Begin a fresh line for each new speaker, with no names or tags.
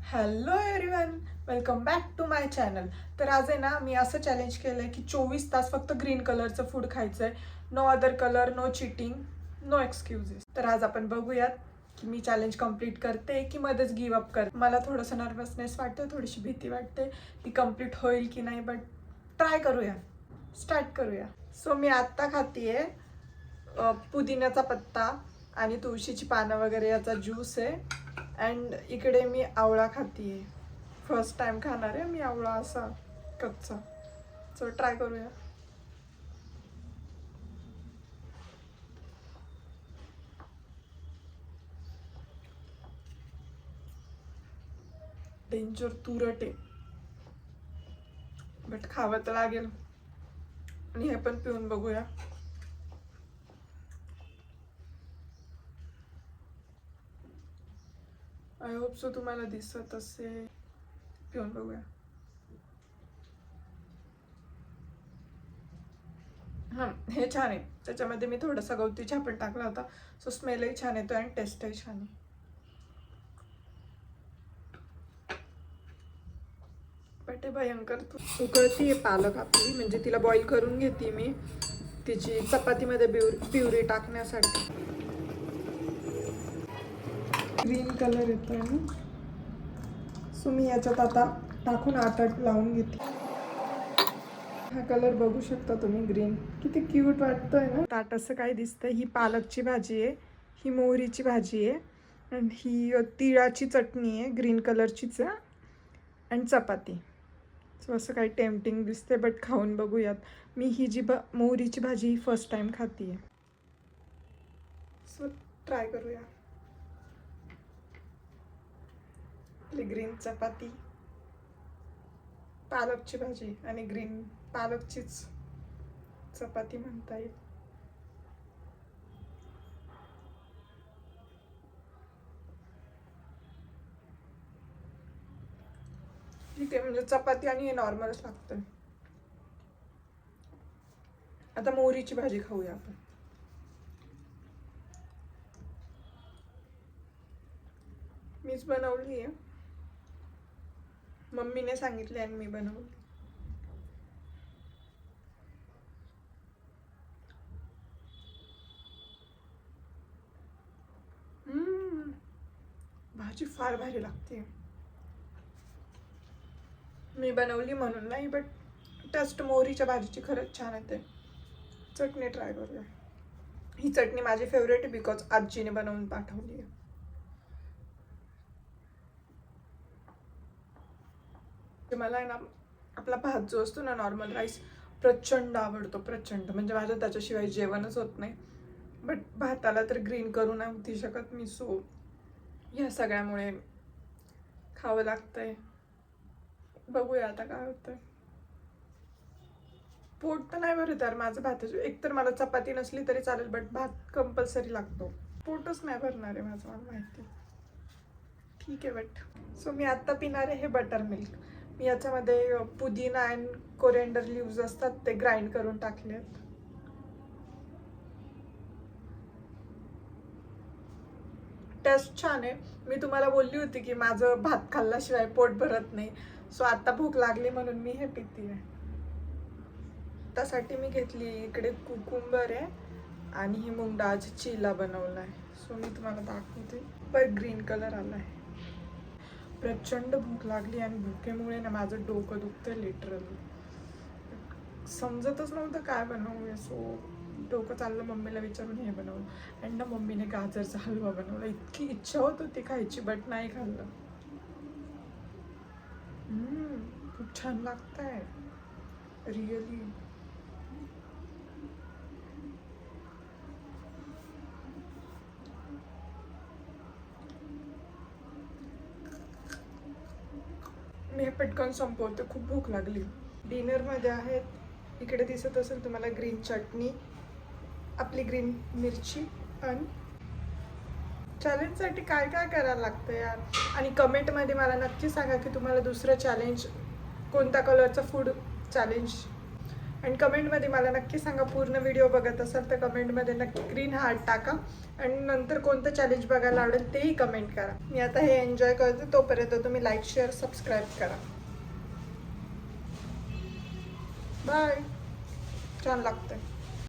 Hello everyone, welcome back to my channel. तर आज आहे ना, मी असं चॅलेंज केलं आहे की 24 तास फक्त ग्रीन कलरचं फूड खायचं आहे. No other colour, no cheating, no excuses. तर आज आपण बघूयात की मी चॅलेंज कंप्लीट करते की मध्येच गिव्ह अप करते. मला थोडंसं नर्वसनेस वाटतं, थोडीशी भीती वाटते ती कंप्लीट होईल की नाही, बट ट्राय करूया, स्टार्ट करूया. सो मी आत्ता खातीये पुदिन्याचा पत्ता आणि तुळशीची पानं वगैरे याचा ज्यूस आहे. अँड इकडे मी आवळा खातीये. फर्स्ट टाइम खाणार आहे मी आवळा असा कच्चा. सो ट्राय करूया. डेंजर तुरट आहे, बट खावं तर लागेल. आणि हे पण पिऊन बघूया. आय होप सो तुम्हाला दिसत असेल. पिऊन बघूया. हां, हे छान आहे. त्याच्यामध्ये मी थोडासा गवती चहा पण टाकला होता. सो स्मेलही छान येतो आणि टेस्टही छान आहे. बट हे भयंकर उकळती आहे पालक आपली, म्हणजे तिला बॉईल करून घेते मी तिची चपातीमध्ये प्युरी टाकण्यासाठी. ग्रीन कलर येतोय ना, सो मी याच्यात आता टाकून आटट लावून घेते. हा कलर बघू शकता तुम्ही, ग्रीन. किती क्यूट वाटतोय ना. ताट असं काय दिसतंय. ही पालकची भाजी आहे, ही मोहरीची भाजी आहे, आणि ही तिळाची चटणी आहे, ग्रीन कलरचीच आहे, आणि चपाती. सो असं काही टेम्पटिंग दिसते, बट खाऊन बघूयात. मी ही जी मोहरीची भाजी ही फर्स्ट टाइम खाती आहे. सो ट्राय करूया. ग्रीन चपाती, पालकची भाजी आणि ग्रीन पालकचीच चपाती म्हणता येईल. ठीक आहे, म्हणजे चपाती आणि हे नॉर्मलच लागतं. आता मोहरीची भाजी खाऊया आपण. मीच बनवली आहे, मम्मीने सांगितले आणि मी बनवली. भाजी फार भारी लागते. मी बनवली म्हणून नाही, बट टेस्ट मोहरीच्या भाजीची खरंच छान येते. चटणी ट्राय करूया. ही चटणी माझी फेवरेट आहे, बिकॉज आजीने बनवून पाठवली आहे. मला आहे ना, आपला भात जो असतो ना, नॉर्मल राईस, प्रचंड आवडतो. प्रचंड म्हणजे माझं त्याच्याशिवाय जेवणच होत नाही. बट भाताला तर ग्रीन करू नव्हती शकत मी. सो ह्या सगळ्यामुळे खावं लागतंय. बघूया आता काय होतंय. पोट तर नाही भरत यार माझं भाताचं. एकतर मला चपाती नसली तरी चालेल, बट भात कंपल्सरी लागतो. पोटच नाही भरणार आहे माझं, मला माहिती. ठीक आहे, बट सो मी आत्ता पिणार आहे हे बटर मिल्क. मी याच्यामध्ये पुदिना अँड कोरिएंडर लिव्ज असतात ते ग्राइंड करून टाकलेत. टेस्ट छान आहे. मी तुम्हाला बोलली होती की माझं भात खाल्ल्याशिवाय पोट भरत नाही. सो आता भूक लागली म्हणून मी हे पिते आहे. त्यासाठी मी घेतली इकडे कुकुंबर आहे आणि ही मूग डाळची चिला बनवला आहे. सो मी तुम्हाला दाखवते. पर ग्रीन कलर आला आहे. प्रचंड भूक लागली आणि भुकेमुळे ना माझं डोकं दुखतं लिटरली. समजतच नव्हतं काय बनवूया. सो डोकं चाललं मम्मीला विचारून हे बनवलं. आणि ना मम्मीने गाजरचा हलवा बनवला. इतकी इच्छा होत होती खायची, बट नाही खाल्लं. खूप छान लागतंय रिअली. मी हे पटकन संपवते, खूप भूक लागली. डिनरमध्ये आहेत, इकडे दिसत असेल तुम्हाला, ग्रीन चटणी, आपली ग्रीन मिरची. आणि चॅलेंजसाठी काय काय करायला लागतं यार. आणि कमेंटमध्ये मला नक्की सांगा की तुम्हाला दुसरं चॅलेंज कोणत्या कलरचं फूड चॅलेंज. आणि कमेंटमध्ये मला नक्की सांगा, पूर्ण व्हिडिओ बघत असाल तर कमेंटमध्ये नक्की ग्रीन हार्ट टाका आणि नंतर कोणतं चॅलेंज बघायला आवडेल तेही कमेंट करा. मी आता हे एन्जॉय करते, तोपर्यंत तुम्ही लाईक शेअर सबस्क्राईब करा. बाय. छान लागतंय.